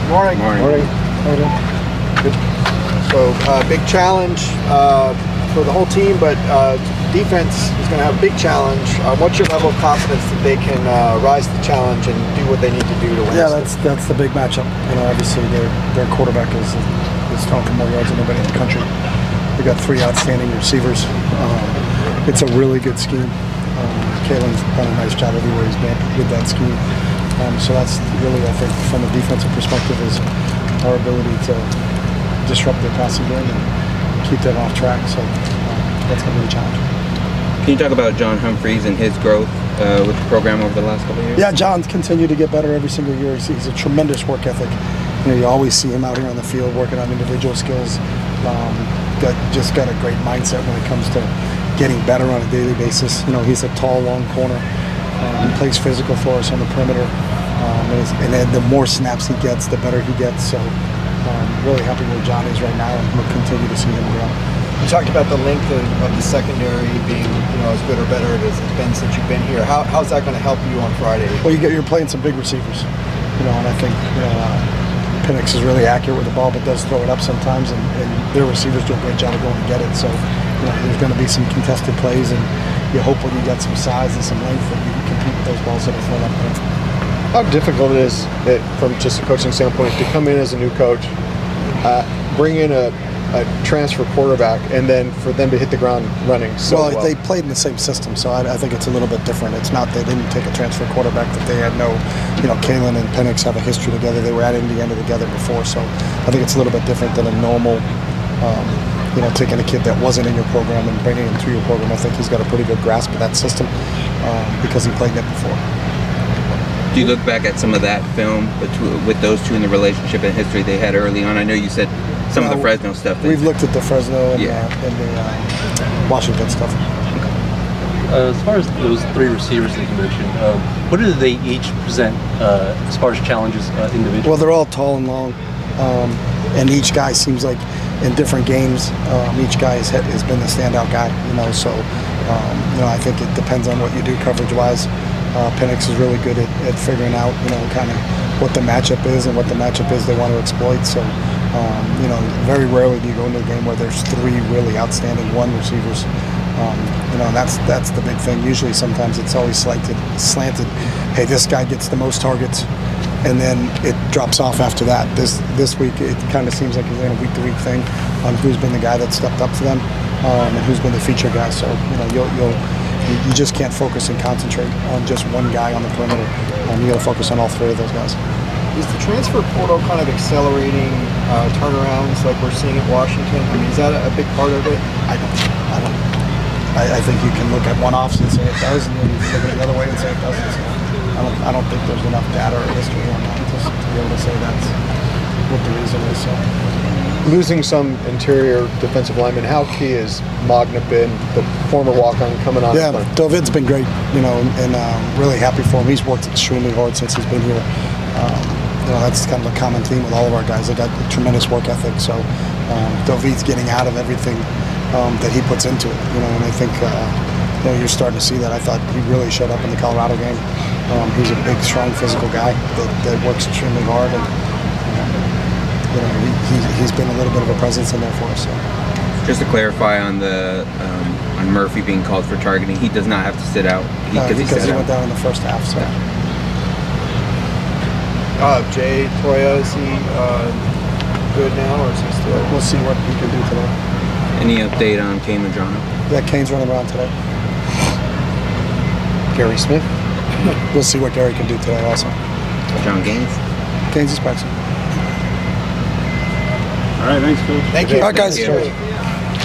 Morning. Morning. How you doing? Good. So, big challenge for the whole team, but defense is going to have a big challenge. What's your level of confidence that they can rise to the challenge and do what they need to do to win? Yeah, that's the big matchup. You know, obviously their quarterback is throwing for more yards than anybody in the country. They got 3 outstanding receivers. It's a really good scheme. Kalen's done a nice job everywhere he's been with that scheme. So that's really, I think, from a defensive perspective, is our ability to disrupt their passing game and keep them off track. So that's going to be a challenge. Can you talk about John Humphreys and his growth with the program over the last couple of years? Yeah, John's continued to get better every single year. He's a tremendous work ethic. You know, you always see him out here on the field working on individual skills. Just got a great mindset when it comes to getting better on a daily basis. You know, he's a tall, long corner. He plays physical for us on the perimeter. And then the more snaps he gets, the better he gets. So really happy where John is right now, and we'll continue to see him grow. You talked about the length of the secondary being, as good or better as it's been since you've been here. How's that going to help you on Friday? Well, you're playing some big receivers, and I think Penix is really accurate with the ball, but does throw it up sometimes, and their receivers do a great job of going to get it. So there's going to be some contested plays, and you hope when you get some size and some length that you can compete with those balls that are thrown up there. How difficult it is, from just a coaching standpoint, to come in as a new coach, bring in a transfer quarterback, and then for them to hit the ground running well. They played in the same system, so I think it's a little bit different. It's not they didn't take a transfer quarterback that they had no, Kalen and Penix have a history together. They were at Indiana together before, so I think it's a little bit different than a normal, taking a kid that wasn't in your program and bringing him through your program. I think he's got a pretty good grasp of that system because he played it before. Do you look back at some of that film with those two in the relationship and history they had early on? I know you said some of the Fresno stuff. We've looked at the Fresno and the Washington stuff. As far as those 3 receivers that you mentioned, what do they each present as far as challenges individually? Well, they're all tall and long, and each guy seems like in different games, each guy has been the standout guy. So I think it depends on what you do coverage-wise. Penix is really good at figuring out, kind of what the matchup is and what the matchup is they want to exploit. So, very rarely do you go into a game where there's 3 really outstanding receivers. And that's the big thing. Usually, sometimes it's always slanted. Hey, this guy gets the most targets, and then it drops off after that. This week, it kind of seems like it's in a week-to-week thing on who's been the guy that stepped up to them and who's been the feature guy. So, you just can't focus and concentrate on just one guy on the perimeter. You got to focus on all 3 of those guys. Is the transfer portal kind of accelerating turnarounds like we're seeing at Washington? I mean, is that a big part of it? I think you can look at one-offs and say it does, and then you look at the other way and say it doesn't. So I don't think there's enough data or history on that just to be able to say that's what the reason is. So. Losing some interior defensive linemen, how key is Magna been, the former walk-on coming on? Yeah, David's been great, and really happy for him. He's worked extremely hard since he's been here. That's kind of a common theme with all of our guys. They got a tremendous work ethic. So David's getting out of everything that he puts into it. And I think you're starting to see that. I thought he really showed up in the Colorado game. He's a big, strong, physical guy that works extremely hard, and he's been a little bit of a presence in there for us. So. Just to clarify on on Murphy being called for targeting, he does not have to sit out. Because he went down in the first half. So. Jay Toya, is he good now, or is he still? We'll see what he can do today. Any update on Kane Madrano? Yeah, Kane's running around today. Gary Smith? We'll see what Gary can do today also. John Gaines? Gaines is practicing. All right, thanks, Coach. Thank you. All right, guys. Thank you.